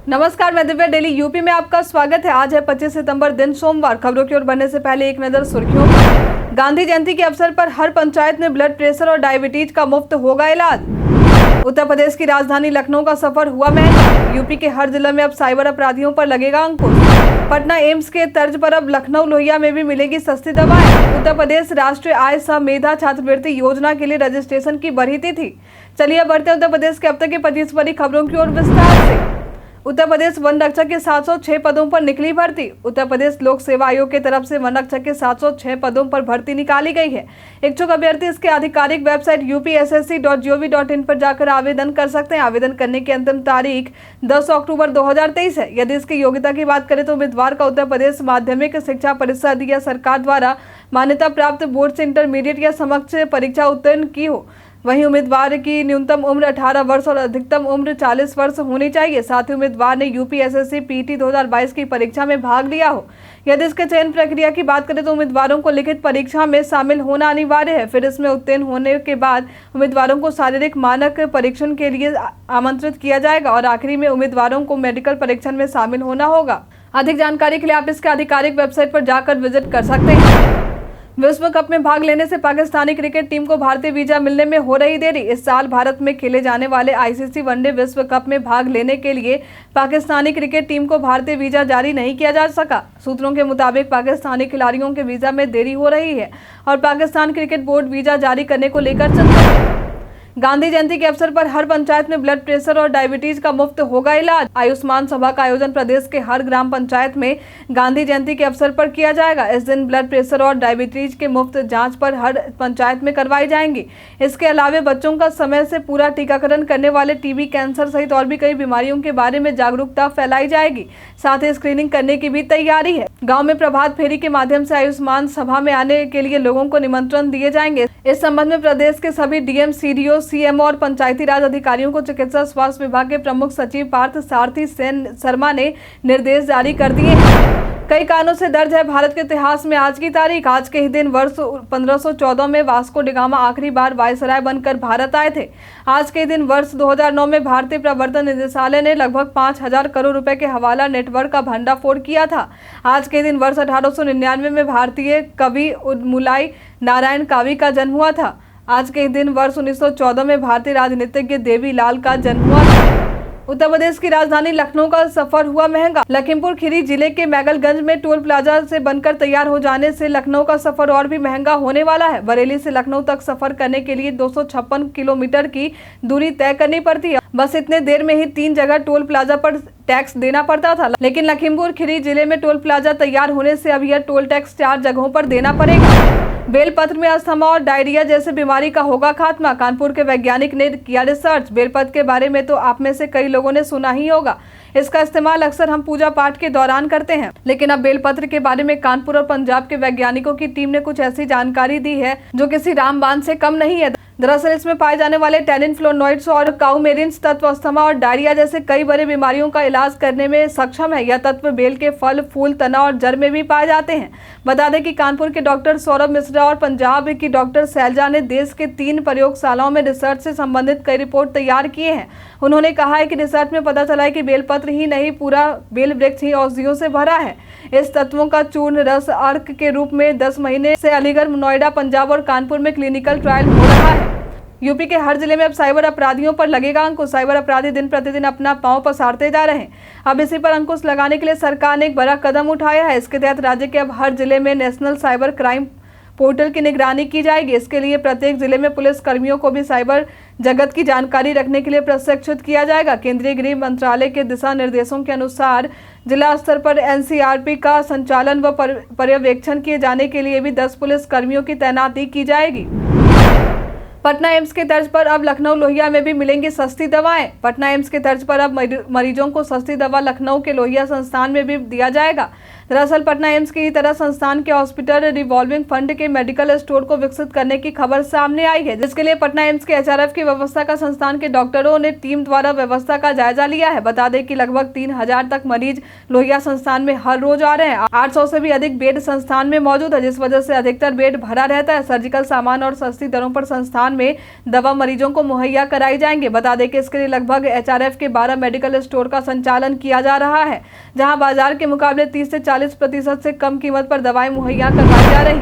नमस्कार, मैं Divya. Daily UP में आपका स्वागत है। आज है 25 सितंबर, दिन सोमवार। खबरों की ओर बढ़ने से पहले एक नजर सुर्खियों पर। गांधी जयंती के अवसर पर हर पंचायत में ब्लड प्रेशर और डायबिटीज का मुफ्त होगा इलाज। उत्तर प्रदेश की राजधानी लखनऊ का सफर हुआ महंगा। यूपी के हर जिले में अब साइबर अपराधियों पर लगेगा अंकुश। पटना एम्स के तर्ज पर अब लखनऊ लोहिया में भी मिलेगी सस्ती दवाएं। उत्तर प्रदेश राष्ट्रीय आय सह मेधा छात्रवृत्ति योजना के लिए रजिस्ट्रेशन की बढ़ी थी। चलिए बढ़ते उत्तर प्रदेश के अब तक की 25 बड़ी खबरों की ओर विस्तार से। उत्तर प्रदेश वन रक्षक के 706 पदों पर निकली भर्ती। उत्तर प्रदेश लोक सेवा आयोग की तरफ से वन रक्षक के 706 पदों पर भर्ती निकाली गई है। इच्छुक अभ्यर्थी इसके आधिकारिक वेबसाइट upssc.gov.in पर जाकर आवेदन कर सकते हैं। आवेदन करने की अंतिम तारीख 10 अक्टूबर 2023 है। यदि इसकी योग्यता की बात करें तो उम्मीदवार का उत्तर प्रदेश माध्यमिक शिक्षा परिषद या सरकार द्वारा मान्यता प्राप्त बोर्ड से इंटरमीडिएट या समकक्ष परीक्षा उत्तीर्ण की हो। वहीं उम्मीदवार की न्यूनतम उम्र 18 वर्ष और अधिकतम उम्र 40 वर्ष होनी चाहिए। साथ ही उम्मीदवार ने यूपीएसएससी पीटी 2022 की परीक्षा में भाग लिया हो। यदि इसके चयन प्रक्रिया की बात करें तो उम्मीदवारों को लिखित परीक्षा में शामिल होना अनिवार्य है। फिर इसमें उत्तीर्ण होने के बाद उम्मीदवारों को शारीरिक मानक परीक्षण के लिए आमंत्रित किया जाएगा और आखिरी में उम्मीदवारों को मेडिकल परीक्षण में शामिल होना होगा। अधिक जानकारी के लिए आप इसके आधिकारिक वेबसाइट पर जाकर विजिट कर सकते हैं। विश्व कप में भाग लेने से पाकिस्तानी क्रिकेट टीम को भारतीय वीजा मिलने में हो रही देरी। इस साल भारत में खेले जाने वाले आईसीसी वनडे विश्व कप में भाग लेने के लिए पाकिस्तानी क्रिकेट टीम को भारतीय वीजा जारी नहीं किया जा सका। सूत्रों के मुताबिक पाकिस्तानी खिलाड़ियों के वीजा में देरी हो रही है और पाकिस्तान क्रिकेट बोर्ड वीजा जारी करने को लेकर चिंतित है। गांधी जयंती के अवसर पर हर पंचायत में ब्लड प्रेशर और डायबिटीज का मुफ्त होगा इलाज। आयुष्मान सभा का आयोजन प्रदेश के हर ग्राम पंचायत में गांधी जयंती के अवसर पर किया जाएगा। इस दिन ब्लड प्रेशर और डायबिटीज के मुफ्त जांच पर हर पंचायत में करवाई जाएंगी। इसके अलावा बच्चों का समय से पूरा टीकाकरण करने वाले टीबी, कैंसर सहित और भी कई बीमारियों के बारे में जागरूकता फैलाई जाएगी। साथ ही स्क्रीनिंग करने की भी तैयारी है। गाँव में प्रभात फेरी के माध्यम से आयुष्मान सभा में आने के लिए लोगों को निमंत्रण दिए जाएंगे। इस संबंध में प्रदेश के सभी डीएम, सीडीओ, सीएम और पंचायती राज अधिकारियों को चिकित्सा स्वास्थ्य विभाग के प्रमुख सचिव पार्थ सारथी शर्मा ने निर्देश जारी कर दिए हैं। कई कारणों से दर्ज है भारत के इतिहास में आज की तारीख। आज के ही दिन वर्ष 1514 में वास्को डी गामा आखिरी बार वायसराय बनकर भारत आए थे। आज के दिन वर्ष 2009 में भारतीय प्रवर्तन निदेशालय ने लगभग 5,000 करोड़ रुपए के हवाला नेटवर्क का भंडाफोड़ किया था। आज के दिन वर्ष 1899 में भारतीय कवि उदमुलाई नारायण कावी का जन्म हुआ था। आज के दिन वर्ष 1914 में भारतीय राजनीतिज्ञ देवी लाल का जन्म हुआ था। उत्तर प्रदेश की राजधानी लखनऊ का सफर हुआ महंगा। लखीमपुर खीरी जिले के मैगलगंज में टोल प्लाजा से बनकर तैयार हो जाने से लखनऊ का सफर और भी महंगा होने वाला है। बरेली से लखनऊ तक सफर करने के लिए 256 किलोमीटर की दूरी तय करनी पड़ती है। बस इतने देर में ही 3 जगह टोल प्लाजा पर टैक्स देना पड़ता था, लेकिन लखीमपुर खीरी जिले में टोल प्लाजा तैयार होने से अब यह टोल टैक्स 4 जगहों पर देना पड़ेगा। बेलपत्र में अस्थमा और डायरिया जैसे बीमारी का होगा खात्मा। कानपुर के वैज्ञानिक ने किया रिसर्च। बेलपत्र के बारे में तो आप में से कई लोगों ने सुना ही होगा। इसका इस्तेमाल अक्सर हम पूजा पाठ के दौरान करते हैं, लेकिन अब बेलपत्र के बारे में कानपुर और पंजाब के वैज्ञानिकों की टीम ने कुछ ऐसी जानकारी दी है जो किसी रामबाण से कम नहीं है। दरअसल इसमें पाए जाने वाले टैनिन, फ्लोनोइड्स और काउमेरिन्स तत्व अस्थमा और डायरिया जैसे कई बड़े बीमारियों का इलाज करने में सक्षम है। यह तत्व बेल के फल, फूल, तना और जड़ में भी पाए जाते हैं। बता दें कि कानपुर के डॉक्टर सौरभ मिश्रा और पंजाब की डॉक्टर शैलजा ने देश के 3 प्रयोगशालाओं में रिसर्च से संबंधित कई रिपोर्ट तैयार किए हैं। उन्होंने कहा है कि रिसर्च में पता चला है कि बेलपत्र ही नहीं, पूरा बेल वृक्ष ही औषधियों से भरा है। इस तत्वों का चूर्ण रस अर्क के रूप में 10 महीने से अलीगढ़, नोएडा, पंजाब और कानपुर में क्लिनिकल ट्रायल हो रहा है। यूपी के हर जिले में अब साइबर अपराधियों पर लगेगा अंकुश। साइबर अपराधी दिन प्रतिदिन अपना पांव पसारते जा रहे हैं। अब इसी पर अंकुश लगाने के लिए सरकार ने एक बड़ा कदम उठाया है। इसके तहत राज्य के अब हर जिले में नेशनल साइबर क्राइम पोर्टल की निगरानी की जाएगी। इसके लिए प्रत्येक जिले में पुलिस कर्मियों को भी साइबर जगत की जानकारी रखने के लिए प्रशिक्षित किया जाएगा। केंद्रीय गृह मंत्रालय के दिशा निर्देशों के अनुसार जिला स्तर पर एनसीआरपी का संचालन व पर्यवेक्षण किए जाने के लिए भी 10 पुलिस कर्मियों की तैनाती की जाएगी। पटना एम्स के तर्ज पर अब लखनऊ लोहिया में भी मिलेंगी सस्ती दवाएं। पटना एम्स के तर्ज पर अब मरीजों को सस्ती दवा लखनऊ के लोहिया संस्थान में भी दिया जाएगा। दरअसल पटना एम्स की तरह संस्थान के हॉस्पिटल रिवॉल्विंग फंड के मेडिकल स्टोर को विकसित करने की खबर सामने आई है, जिसके लिए पटना एम्स के एचआरएफ की व्यवस्था का संस्थान के डॉक्टरों ने टीम द्वारा व्यवस्था का जायजा लिया है। बता दें कि लगभग 3000 तक मरीज लोहिया संस्थान में हर रोज आ रहे हैं। 800 से भी अधिक बेड संस्थान में मौजूद है, जिस वजह से अधिकतर बेड भरा रहता है। सर्जिकल सामान और सस्ती दरों पर संस्थान में दवा मरीजों को मुहैया कराई जाएंगे। बता दें कि इसके लिए लगभग एचआरएफ के 12 मेडिकल स्टोर का संचालन किया जा रहा है, जहां बाजार के मुकाबले 30 से 40% से कम कीमत पर दवाएं मुहैया करवाई जा रही।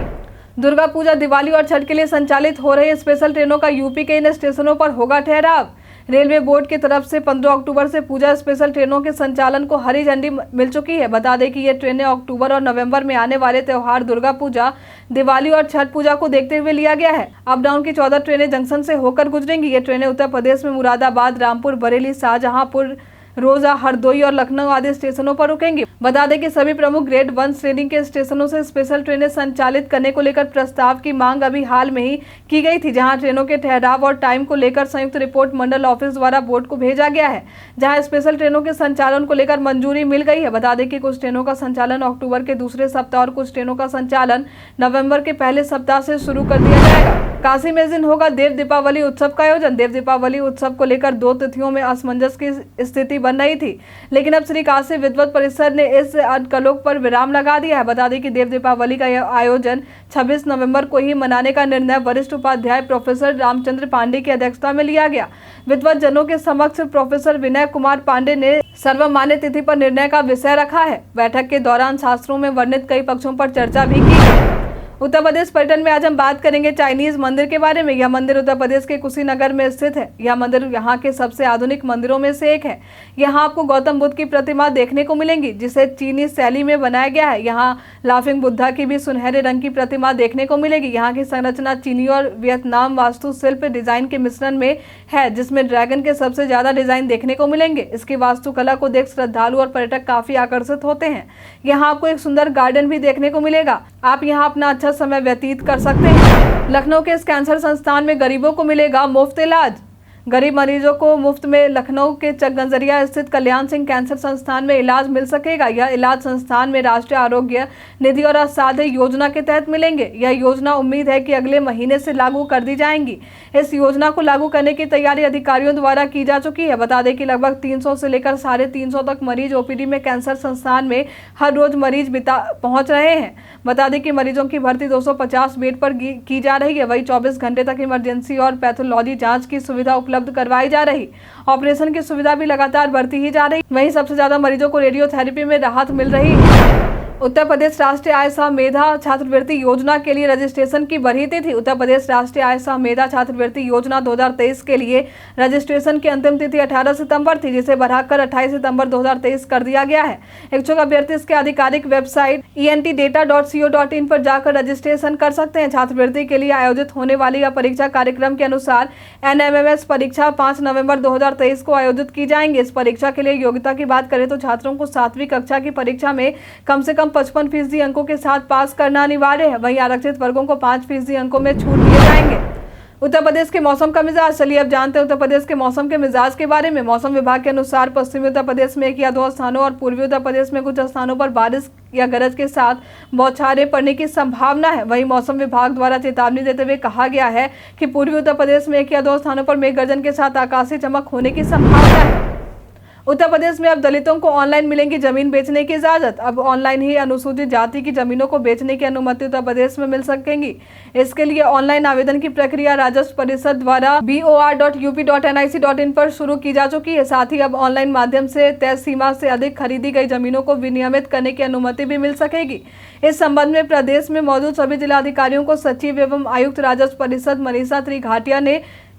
दुर्गा पूजा, दिवाली और छठ के लिए संचालित हो रही स्पेशल ट्रेनों का यूपी के इन स्टेशनों पर होगा ठहराव। रेलवे बोर्ड की तरफ से 15 अक्टूबर से पूजा स्पेशल ट्रेनों के संचालन को हरी झंडी मिल चुकी है। बता दें कि ये ट्रेनें अक्टूबर और नवंबर में आने वाले त्योहार दुर्गा पूजा, दिवाली और छठ पूजा को देखते हुए लिया गया है। अप डाउन की 14 ट्रेनें जंक्शन से होकर गुजरेंगी। ये ट्रेनें उत्तर प्रदेश में मुरादाबाद, रामपुर, बरेली, शाहजहांपुर, रोजा, हरदोई और लखनऊ आदि स्टेशनों पर रुकेंगी। बता दें कि सभी प्रमुख ग्रेड 1 श्रेणी के स्टेशनों से स्पेशल ट्रेनें संचालित करने को लेकर प्रस्ताव की मांग अभी हाल में ही की गई थी, जहां ट्रेनों के ठहराव और टाइम को लेकर संयुक्त रिपोर्ट मंडल ऑफिस द्वारा बोर्ड को भेजा गया है, जहां स्पेशल ट्रेनों के संचालन को लेकर मंजूरी मिल गई है। बता दें कि कुछ ट्रेनों का संचालन अक्टूबर के दूसरे सप्ताह और कुछ ट्रेनों का संचालन नवम्बर के पहले सप्ताह से शुरू कर दिया जाएगा। काशी में इस दिन होगा देव दीपावली उत्सव का आयोजन। देव दीपावली उत्सव को लेकर 2 तिथियों में असमंजस की स्थिति बन रही थी, लेकिन अब श्री काशी विद्वत परिषद ने इस अटकलों पर विराम लगा दिया है। बता दें कि देव दीपावली का यह आयोजन 26 नवंबर को ही मनाने का निर्णय वरिष्ठ उपाध्याय प्रोफेसर रामचंद्र पांडे की अध्यक्षता में लिया गया। विद्वत जनों के समक्ष प्रोफेसर विनय कुमार पांडे ने सर्वमान्य तिथि पर निर्णय का विषय रखा है। बैठक के दौरान शास्त्रों में वर्णित कई पक्षों पर चर्चा भी की गई। उत्तर प्रदेश पर्यटन में आज हम बात करेंगे चाइनीज मंदिर के बारे में। यह मंदिर उत्तर प्रदेश के कुशीनगर में स्थित है। यह मंदिर यहाँ के सबसे आधुनिक मंदिरों में से एक है। यहाँ आपको गौतम बुद्ध की प्रतिमा देखने को मिलेंगी, जिसे चीनी शैली में बनाया गया है। यहाँ लाफिंग बुद्धा की भी सुनहरे रंग की प्रतिमा देखने को मिलेगी। यहाँ की संरचना चीनी और वियतनाम वास्तुशिल्प डिजाइन के मिश्रण में है, जिसमें ड्रैगन के सबसे ज्यादा डिजाइन देखने को मिलेंगे। इसकी वास्तुकला को देख श्रद्धालु और पर्यटक काफी आकर्षित होते हैं। यहाँ आपको एक सुंदर गार्डन भी देखने को मिलेगा। आप यहाँ अपना अच्छा समय व्यतीत कर सकते हैं। लखनऊ के इस कैंसर संस्थान में गरीबों को मिलेगा मुफ्त इलाज। गरीब मरीजों को मुफ्त में लखनऊ के चकगंजरिया स्थित कल्याण सिंह कैंसर संस्थान में इलाज मिल सकेगा। यह इलाज संस्थान में राष्ट्रीय आरोग्य निधि और असाध्य योजना के तहत मिलेंगे। यह योजना उम्मीद है कि अगले महीने से लागू कर दी जाएंगी। इस योजना को लागू करने की तैयारी अधिकारियों द्वारा की जा चुकी है। बता दें कि लगभग 300 से लेकर 350 तक मरीज ओपीडी में कैंसर संस्थान में हर रोज मरीज पहुंच रहे हैं। बता दें कि मरीजों की भर्ती 250 बेड पर की जा रही है। वही 24 घंटे तक इमरजेंसी और पैथोलॉजी जांच की सुविधा उपलब्ध करवाई जा रही। ऑपरेशन की सुविधा भी लगातार बढ़ती ही जा रही। वहीं सबसे ज्यादा मरीजों को रेडियोथेरेपी में राहत मिल रही है। उत्तर प्रदेश राष्ट्रीय आय सह मेधा छात्रवृत्ति योजना के लिए रजिस्ट्रेशन की बढ़ी तिथि। उत्तर प्रदेश राष्ट्रीय आय सह मेधा छात्रवृत्ति योजना 2023 के लिए रजिस्ट्रेशन की अंतिम तिथि 18 सितंबर थी, जिसे बढ़ाकर 28 सितंबर 2023 कर दिया गया है। इच्छुक अभ्यर्थी इसके आधिकारिक वेबसाइट entdata.co.in पर जाकर रजिस्ट्रेशन कर सकते हैं। छात्रवृत्ति के लिए आयोजित होने वाली यह परीक्षा कार्यक्रम के अनुसार NMMS परीक्षा 5 नवंबर 2023 को आयोजित की जाएंगी। इस परीक्षा के लिए योग्यता की बात करें तो छात्रों को 7वीं कक्षा की परीक्षा में कम से कम 55% अंकों के साथ पास करना अनिवार्य है। वहीं आरक्षित वर्गों को 5% अंकों में छूट दिए जाएंगे। उत्तर प्रदेश के मौसम का मिजाज। चलिए अब जानते हैं उत्तर प्रदेश के मौसम के मिजाज के बारे में। मौसम विभाग के अनुसार पश्चिमी उत्तर प्रदेश में 1 या 2 स्थानों और पूर्वी उत्तर प्रदेश में कुछ स्थानों पर बारिश या गरज के साथ बौछारें पड़ने की संभावना है। वहीं मौसम विभाग द्वारा चेतावनी देते हुए कहा गया है कि पूर्वी उत्तर प्रदेश में 1 या 2 स्थानों पर मेघ गर्जन के साथ आकाशीय चमक होने की संभावना है। उत्तर प्रदेश में अब दलितों को ऑनलाइन मिलेंगी जमीन बेचने की इजाजत। अब ऑनलाइन ही अनुसूचित जाति की जमीनों को बेचने की अनुमति उत्तर प्रदेश में मिल सकेगी। इसके लिए ऑनलाइन आवेदन की प्रक्रिया राजस्व परिषद द्वारा bor.up.nic.in पर शुरू की जा चुकी है। साथ ही अब ऑनलाइन माध्यम से तय सीमा से अधिक खरीदी गई जमीनों को विनियमित करने की अनुमति भी मिल सकेगी। इस संबंध में प्रदेश में मौजूद सभी जिलाधिकारियों को सचिव एवं आयुक्त राजस्व परिषद मनीषा त्रिघाटिया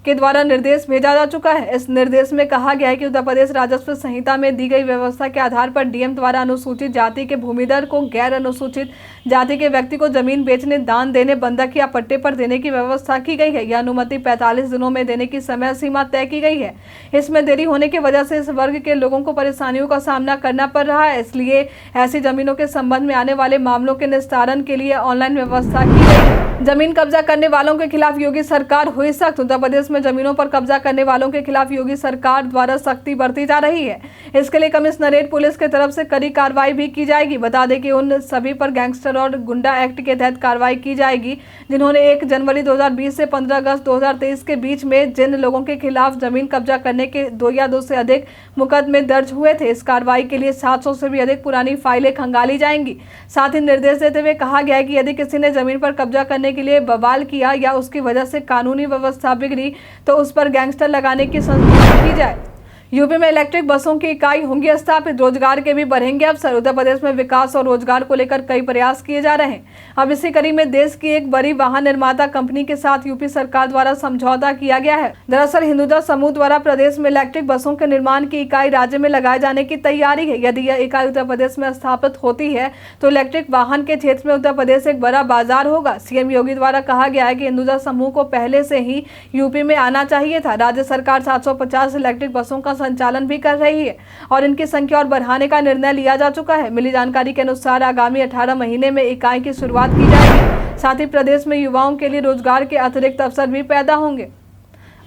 के द्वारा निर्देश भेजा जा चुका है। इस निर्देश में कहा गया है कि उत्तर प्रदेश राजस्व संहिता में दी गई व्यवस्था के आधार पर डीएम द्वारा अनुसूचित जाति के भूमिधर को गैर अनुसूचित जाति के व्यक्ति को जमीन बेचने, दान देने, बंधक या पट्टे पर देने की व्यवस्था की गई है। यह अनुमति 45 दिनों में देने की समय सीमा तय की गई है। इसमें देरी होने की वजह से इस वर्ग के लोगों को परेशानियों का सामना करना पड़ रहा है। इसलिए ऐसी जमीनों के संबंध में आने वाले मामलों के निस्तारण के लिए ऑनलाइन व्यवस्था की गई है। जमीन कब्जा करने वालों के खिलाफ योगी सरकार हुई सख्त। उत्तर प्रदेश में जमीनों पर कब्जा करने वालों के खिलाफ योगी सरकार द्वारा सख्ती बरती जा रही है। इसके लिए कमिश्नरेट पुलिस की तरफ से कड़ी कार्रवाई भी की जाएगी। बता दें कि उन सभी पर गैंगस्टर और गुंडा एक्ट के तहत कार्रवाई की जाएगी जिन्होंने 1 जनवरी 2020 से 15 अगस्त 2023 के बीच में जिन लोगों के खिलाफ जमीन कब्जा करने के 2 या 2 से अधिक मुकदमे दर्ज हुए थे। इस कार्रवाई के लिए 700 से भी अधिक पुरानी फाइलें खंगाली जाएंगी। साथ ही निर्देश देते हुए कहा गया है कि यदि किसी ने जमीन पर कब्जा करने के लिए बवाल किया या उसकी वजह से कानूनी व्यवस्था बिगड़ी तो उस पर गैंगस्टर लगाने की संस्था की जाए। यूपी में इलेक्ट्रिक बसों की इकाई होंगी स्थापित, रोजगार के भी बढ़ेंगे अवसर। उत्तर प्रदेश में विकास और रोजगार को लेकर कई प्रयास किए जा रहे हैं। अब इसी कड़ी में देश की एक बड़ी वाहन निर्माता कंपनी के साथ यूपी सरकार द्वारा समझौता किया गया है। दरअसल हिंदुजा समूह द्वारा प्रदेश में इलेक्ट्रिक बसों के निर्माण की इकाई राज्य में लगाए जाने की तैयारी है। यदि यह इकाई उत्तर प्रदेश में स्थापित होती है तो इलेक्ट्रिक वाहन के क्षेत्र में उत्तर प्रदेश एक बड़ा बाजार होगा। सीएम योगी द्वारा कहा गया है कि हिंदुजा समूह को पहले से ही यूपी में आना चाहिए था। राज्य सरकार 750 इलेक्ट्रिक बसों का संचालन भी कर रही है और इनकी संख्या और बढ़ाने का निर्णय लिया जा चुका है। मिली जानकारी के अनुसार आगामी 18 महीने में इकाई की शुरुआत की जाएगी। साथ ही प्रदेश में युवाओं के लिए रोजगार के अतिरिक्त अवसर भी पैदा होंगे।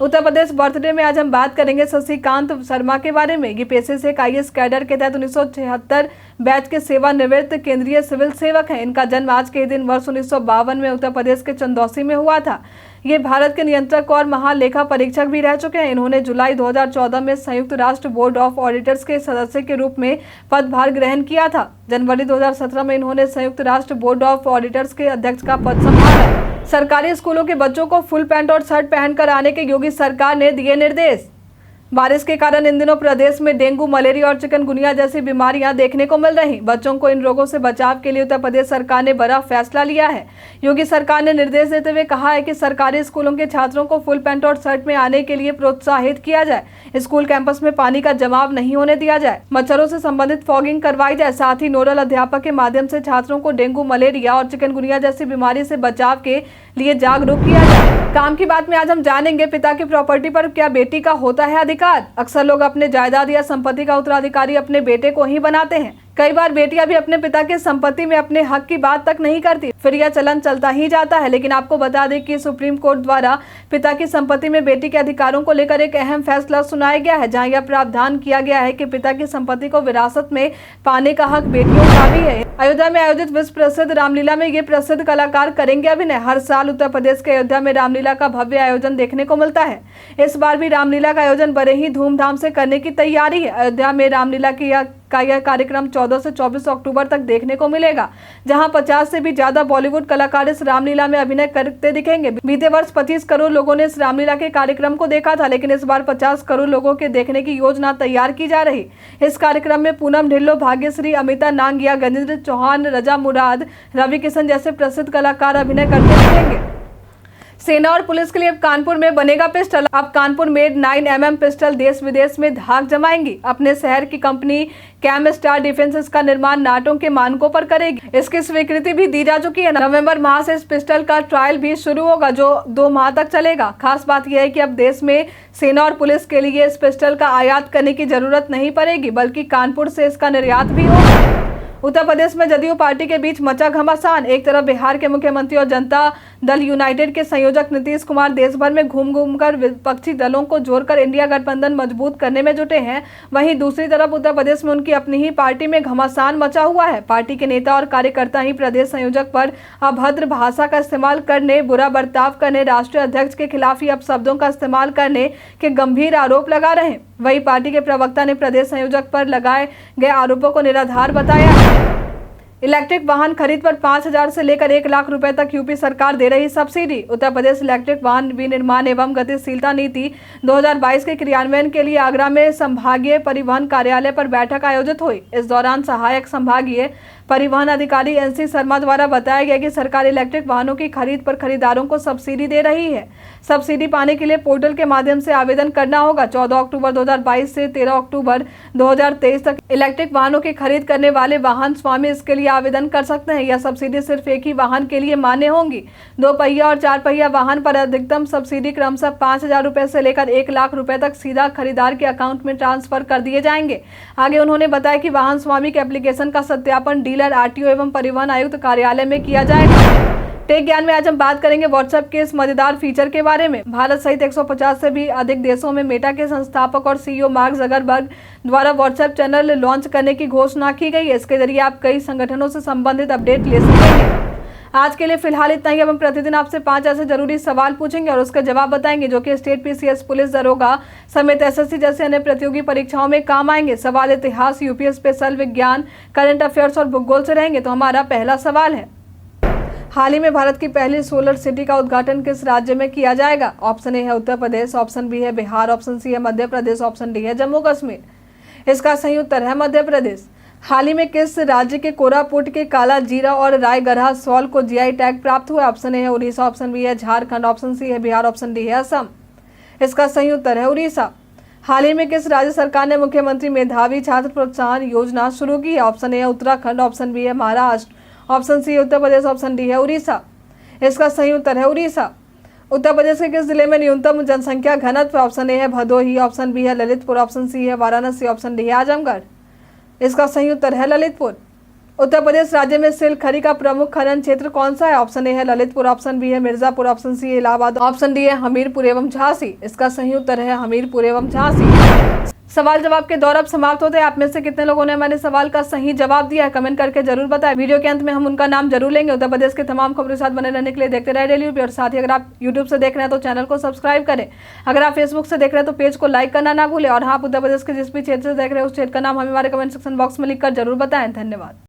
उत्तर प्रदेश बर्थडे में आज हम बात करेंगे शशिकांत शर्मा के बारे में। ये पेशे से एक आईएएस कैडर के तहत 1976 बैच के सेवानिवृत्त केंद्रीय सिविल सेवक हैं। इनका जन्म आज के दिन वर्ष 1952 में उत्तर प्रदेश के चंदौसी में हुआ था। ये भारत के नियंत्रक और महालेखा परीक्षक भी रह चुके हैं। इन्होंने जुलाई 2014 में संयुक्त राष्ट्र बोर्ड ऑफ ऑडिटर्स के सदस्य के रूप में पदभार ग्रहण किया था। जनवरी 2017 में इन्होंने संयुक्त राष्ट्र बोर्ड ऑफ ऑडिटर्स के अध्यक्ष का पद संभाला। सरकारी स्कूलों के बच्चों को फुल पैंट और शर्ट पहनकर आने के योगी सरकार ने दिए निर्देश। बारिश के कारण इन दिनों प्रदेश में डेंगू, मलेरिया और चिकनगुनिया जैसी बीमारियां देखने को मिल रही। बच्चों को इन रोगों से बचाव के लिए उत्तर प्रदेश सरकार ने बड़ा फैसला लिया है। योगी सरकार ने निर्देश देते हुए कहा है कि सरकारी स्कूलों के छात्रों को फुल पैंट और शर्ट में आने के लिए प्रोत्साहित किया जाए। स्कूल कैंपस में पानी का जमाव नहीं होने दिया जाए। मच्छरों से संबंधित फॉगिंग करवाई जाए। साथ ही नोडल अध्यापक के माध्यम से छात्रों को डेंगू, मलेरिया और चिकनगुनिया जैसी बीमारी से बचाव के लिए जागरूक किया जाए। काम की बात में आज हम जानेंगे पिता की प्रॉपर्टी पर क्या बेटी का होता है अधिकार। अक्सर लोग अपने जायदाद या संपत्ति का उत्तराधिकारी अपने बेटे को ही बनाते हैं। कई बार बेटियां भी अपने पिता की संपत्ति में अपने हक की बात तक नहीं करती, फिर यह चलन चलता ही जाता है। लेकिन आपको बता दें कि सुप्रीम कोर्ट द्वारा पिता की संपत्ति में बेटी के अधिकारों को लेकर एक अहम फैसला सुनाया गया है, जहां यह प्रावधान किया गया है कि पिता की संपत्ति को विरासत में पाने का हक बेटियों का भी है। अयोध्या में आयोजित विश्व प्रसिद्ध रामलीला में ये प्रसिद्ध कलाकार करेंगे अभिनय। हर साल उत्तर प्रदेश के अयोध्या में रामलीला का भव्य आयोजन देखने को मिलता है। इस बार भी रामलीला का आयोजन बड़े ही धूमधाम से करने की तैयारी है। अयोध्या में रामलीला का यह कार्यक्रम 14 से 24 अक्टूबर तक देखने को मिलेगा, जहां 50 से भी ज्यादा बॉलीवुड कलाकार इस रामलीला में अभिनय करते दिखेंगे। बीते वर्ष 25 करोड़ लोगों ने इस रामलीला के कार्यक्रम को देखा था, लेकिन इस बार 50 करोड़ लोगों के देखने की योजना तैयार की जा रही। इस कार्यक्रम में पूनम ढिल्लो, भाग्यश्री, अमिता नांगिया, गजेंद्र चौहान, रजा मुराद, रवि किशन जैसे प्रसिद्ध कलाकार अभिनय करते दिखेंगे। सेना और पुलिस के लिए अब कानपुर में बनेगा पिस्टल। अब कानपुर मेड 9mm पिस्टल देश विदेश में धाक जमाएंगी। अपने शहर की कंपनी कैम स्टार डिफेंस इसका निर्माण नाटो के मानकों पर करेगी। इसकी स्वीकृति भी दी जा चुकी है। नवंबर माह से इस पिस्टल का ट्रायल भी शुरू होगा, जो 2 माह तक चलेगा। खास बात यह है कि अब देश में सेना और पुलिस के लिए इस पिस्टल का आयात करने की जरूरत नहीं पड़ेगी, बल्कि कानपुर से इसका निर्यात भी होगा। उत्तर प्रदेश में जदयू पार्टी के बीच मचा घमासान। एक तरफ बिहार के मुख्यमंत्री और जनता दल यूनाइटेड के संयोजक नीतीश कुमार देश भर में घूम कर विपक्षी दलों को जोड़कर इंडिया गठबंधन मजबूत करने में जुटे हैं। वहीं दूसरी तरफ उत्तर प्रदेश में उनकी अपनी ही पार्टी में घमासान मचा हुआ है। पार्टी के नेता और कार्यकर्ता ही प्रदेश संयोजक पर अभद्र भाषा का इस्तेमाल करने, बुरा बर्ताव करने, राष्ट्रीय अध्यक्ष के खिलाफ ही अपशब्दों का इस्तेमाल करने के गंभीर आरोप लगा रहे हैं। वहीं पार्टी के प्रवक्ता ने प्रदेश संयोजक पर लगाए गए आरोपों को निराधार बताया। इलेक्ट्रिक वाहन खरीद पर 5,000 से लेकर 1 लाख रुपए तक यूपी सरकार दे रही सब्सिडी। उत्तर प्रदेश इलेक्ट्रिक वाहन विनिर्माण एवं गतिशीलता नीति 2022 के क्रियान्वयन के लिए आगरा में संभागीय परिवहन कार्यालय पर बैठक आयोजित हुई। इस दौरान सहायक संभागीय परिवहन अधिकारी एनसी शर्मा द्वारा बताया गया कि सरकार इलेक्ट्रिक वाहनों की खरीद पर खरीदारों को सब्सिडी दे रही है। सब्सिडी पाने के लिए पोर्टल के माध्यम से आवेदन करना होगा। 14 अक्टूबर 2022 से 13 अक्टूबर 2023 तक इलेक्ट्रिक वाहनों की खरीद करने वाले वाहन स्वामी इसके लिए आवेदन कर सकते हैं। यह सब्सिडी सिर्फ एक ही वाहन के लिए मान्य होंगी। 2 पहिया और 4 पहिया वाहन पर अधिकतम सब्सिडी क्रमशः 5,000 रुपए से लेकर 1 लाख रुपए तक सीधा खरीदार के अकाउंट में ट्रांसफर कर दिए जाएंगे। आगे उन्होंने बताया कि वाहन स्वामी के एप्लीकेशन का सत्यापन डीलर, आरटीओ एवं परिवहन आयुक्त कार्यालय में किया जाएगा। टेक ज्ञान में आज हम बात करेंगे व्हाट्सएप के इस मजेदार फीचर के बारे में। भारत सहित 150 से भी अधिक देशों में मेटा के संस्थापक और सीईओ मार्क जकरबर्ग द्वारा व्हाट्सएप चैनल लॉन्च करने की घोषणा की गई है। इसके जरिए आप कई संगठनों से संबंधित अपडेट ले सकेंगे। आज के लिए फिलहाल इतना ही। अब हम प्रतिदिन आपसे 5 ऐसे जरूरी सवाल पूछेंगे और उसका जवाब बताएंगे जो कि स्टेट, पीसीएस, पुलिस, दरोगा समेत एसएससी जैसे अन्य प्रतियोगी परीक्षाओं में काम आएंगे। सवाल इतिहास, यूपी स्पेशल, विज्ञान, करंट अफेयर्स और भूगोल से रहेंगे। तो हमारा पहला सवाल है, हाल ही में भारत की पहली सोलर सिटी का उद्घाटन किस राज्य में किया जाएगा? ऑप्शन ए है उत्तर प्रदेश, ऑप्शन बी है बिहार, ऑप्शन सी है मध्य प्रदेश, ऑप्शन डी है जम्मू कश्मीर। इसका सही उत्तर है मध्य प्रदेश। हाल ही में किस राज्य के कोरापुट के काला जीरा और रायगढ़ा सॉल को जीआई टैग प्राप्त हुआ? ऑप्शन ए है उड़ीसा, ऑप्शन बी है झारखंड, ऑप्शन सी है बिहार, ऑप्शन डी है असम। इसका सही उत्तर है उड़ीसा। हाल ही में किस राज्य सरकार ने मुख्यमंत्री मेधावी छात्र प्रोत्साहन योजना शुरू की है? ऑप्शन ए है उत्तराखंड, ऑप्शन बी है महाराष्ट्र, ऑप्शन सी है उत्तर प्रदेश, ऑप्शन डी है उड़ीसा। इसका सही उत्तर है उड़ीसा। उत्तर प्रदेश के किस जिले में न्यूनतम जनसंख्या घनत्व? ऑप्शन ए है भदोही, ऑप्शन बी है ललितपुर, ऑप्शन सी है वाराणसी, ऑप्शन डी है आजमगढ़। इसका सही उत्तर है ललितपुर। उत्तर प्रदेश राज्य में सिल्क खरी का प्रमुख खनन क्षेत्र कौन सा है? ऑप्शन ए है ललितपुर, ऑप्शन बी है मिर्जापुर, ऑप्शन सी है इलाहाबाद, ऑप्शन डी है हमीरपुर एवं झांसी। इसका सही उत्तर है हमीरपुर एवं झांसी। सवाल जवाब के दौर अब समाप्त होते हैं। आप में से कितने लोगों ने हमारे सवाल का सही जवाब दिया है, कमेंट करके जरूर बताएं। वीडियो के अंत में हम उनका नाम जरूर लेंगे। उत्तर प्रदेश के तमाम खबरों के साथ बने रहने के लिए देखते रहे डेली यूपी। और साथ ही अगर आप यूट्यूब से देख रहे हैं तो चैनल को सब्सक्राइब करें। अगर आप फेसबुक से देख रहे हैं तो पेज को लाइक करना ना भूलें। और हाँ, आप उत्तर प्रदेश के जिस भी क्षेत्र से देख रहे हैं उस क्षेत्र का नाम हमें हमारे कमेंट सेक्शन बॉक्स में लिखकर जरूर बताएं। धन्यवाद।